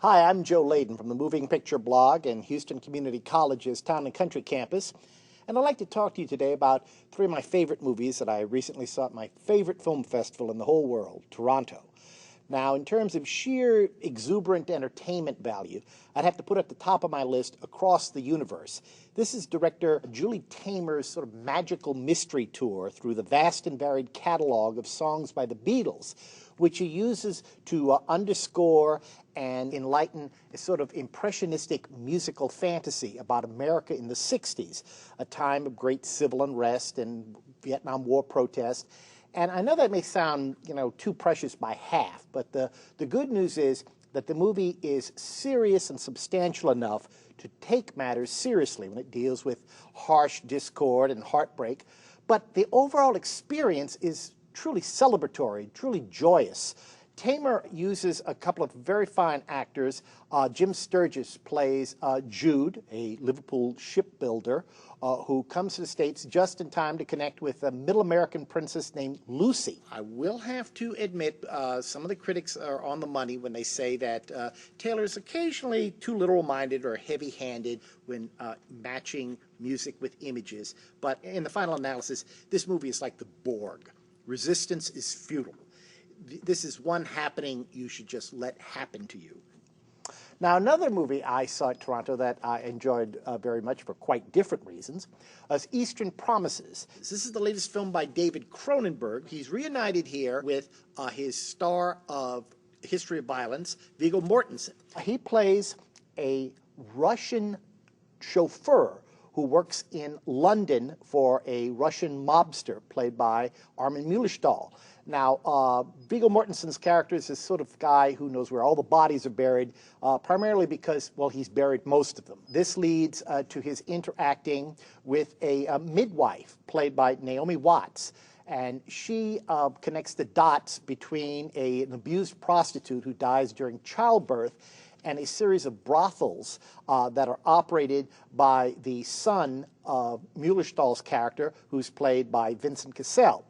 Hi, I'm Joe Leydon from the Moving Picture Blog and Houston Community College's Town and Country campus. And I'd like to talk to you today about three of my favorite movies that I recently saw at my favorite film festival in the whole world, Toronto. Now, in terms of sheer exuberant entertainment value, I'd have to put at the top of my list Across the Universe. This is director Julie Taymor's sort of magical mystery tour through the vast and varied catalog of songs by the Beatles, which he uses to underscore and enlighten a sort of impressionistic musical fantasy about America in the 60s, a time of great civil unrest and Vietnam War protest. And I know that may sound, too precious by half, but the good news is that the movie is serious and substantial enough to take matters seriously when it deals with harsh discord and heartbreak. But the overall experience is truly celebratory, truly joyous. Taymor uses a couple of very fine actors. Jim Sturgis plays Jude, a Liverpool shipbuilder who comes to the States just in time to connect with a middle American princess named Lucy. I will have to admit some of the critics are on the money when they say that Taylor is occasionally too literal-minded or heavy-handed when matching music with images. But in the final analysis, this movie is like the Borg. Resistance is futile. This is one happening you should just let happen to you. Now, another movie I saw at Toronto that I enjoyed very much for quite different reasons is Eastern Promises. This is the latest film by David Cronenberg. He's reunited here with his star of History of Violence, Viggo Mortensen. He plays a Russian chauffeur who works in London for a Russian mobster played by Armin Muehlestahl. Now, Viggo Mortensen's character is this sort of guy who knows where all the bodies are buried, primarily because, well, he's buried most of them. This leads to his interacting with a midwife played by Naomi Watts. And she connects the dots between an abused prostitute who dies during childbirth and a series of brothels that are operated by the son of Muehlestahl's character, who's played by Vincent Cassel.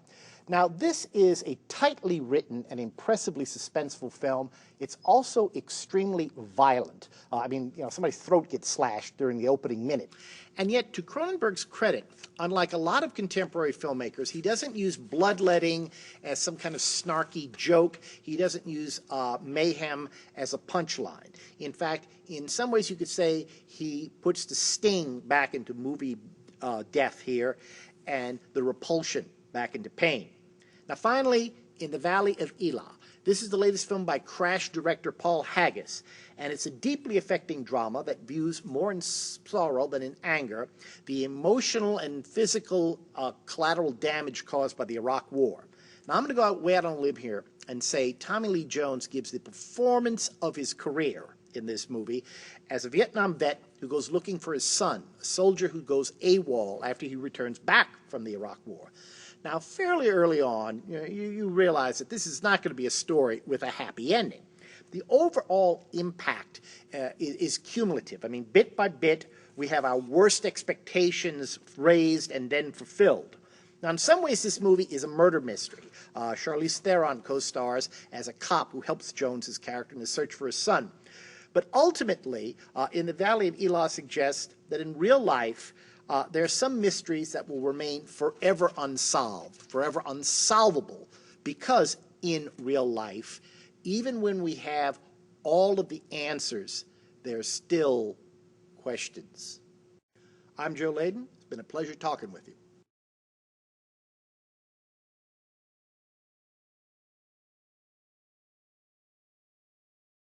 Now, this is a tightly written and impressively suspenseful film. It's also extremely violent. Somebody's throat gets slashed during the opening minute. And yet, to Cronenberg's credit, unlike a lot of contemporary filmmakers, he doesn't use bloodletting as some kind of snarky joke. He doesn't use mayhem as a punchline. In fact, in some ways you could say he puts the sting back into movie death here and the repulsion back into pain. Now, finally, In the Valley of Elah. This is the latest film by Crash director Paul Haggis, and it's a deeply affecting drama that views more in sorrow than in anger the emotional and physical collateral damage caused by the Iraq War. Now, I'm going to go way out on a limb here and say Tommy Lee Jones gives the performance of his career in this movie as a Vietnam vet who goes looking for his son, a soldier who goes AWOL after he returns back from the Iraq War. Now, fairly early on, you realize that this is not going to be a story with a happy ending. The overall impact is cumulative. I mean, bit by bit, we have our worst expectations raised and then fulfilled. Now, in some ways, this movie is a murder mystery. Charlize Theron co-stars as a cop who helps Jones's character in his search for his son. But ultimately, In the Valley of Elah suggests that in real life, there are some mysteries that will remain forever unsolved, forever unsolvable, because in real life, even when we have all of the answers, there are still questions. I'm Joe Leydon. It's been a pleasure talking with you.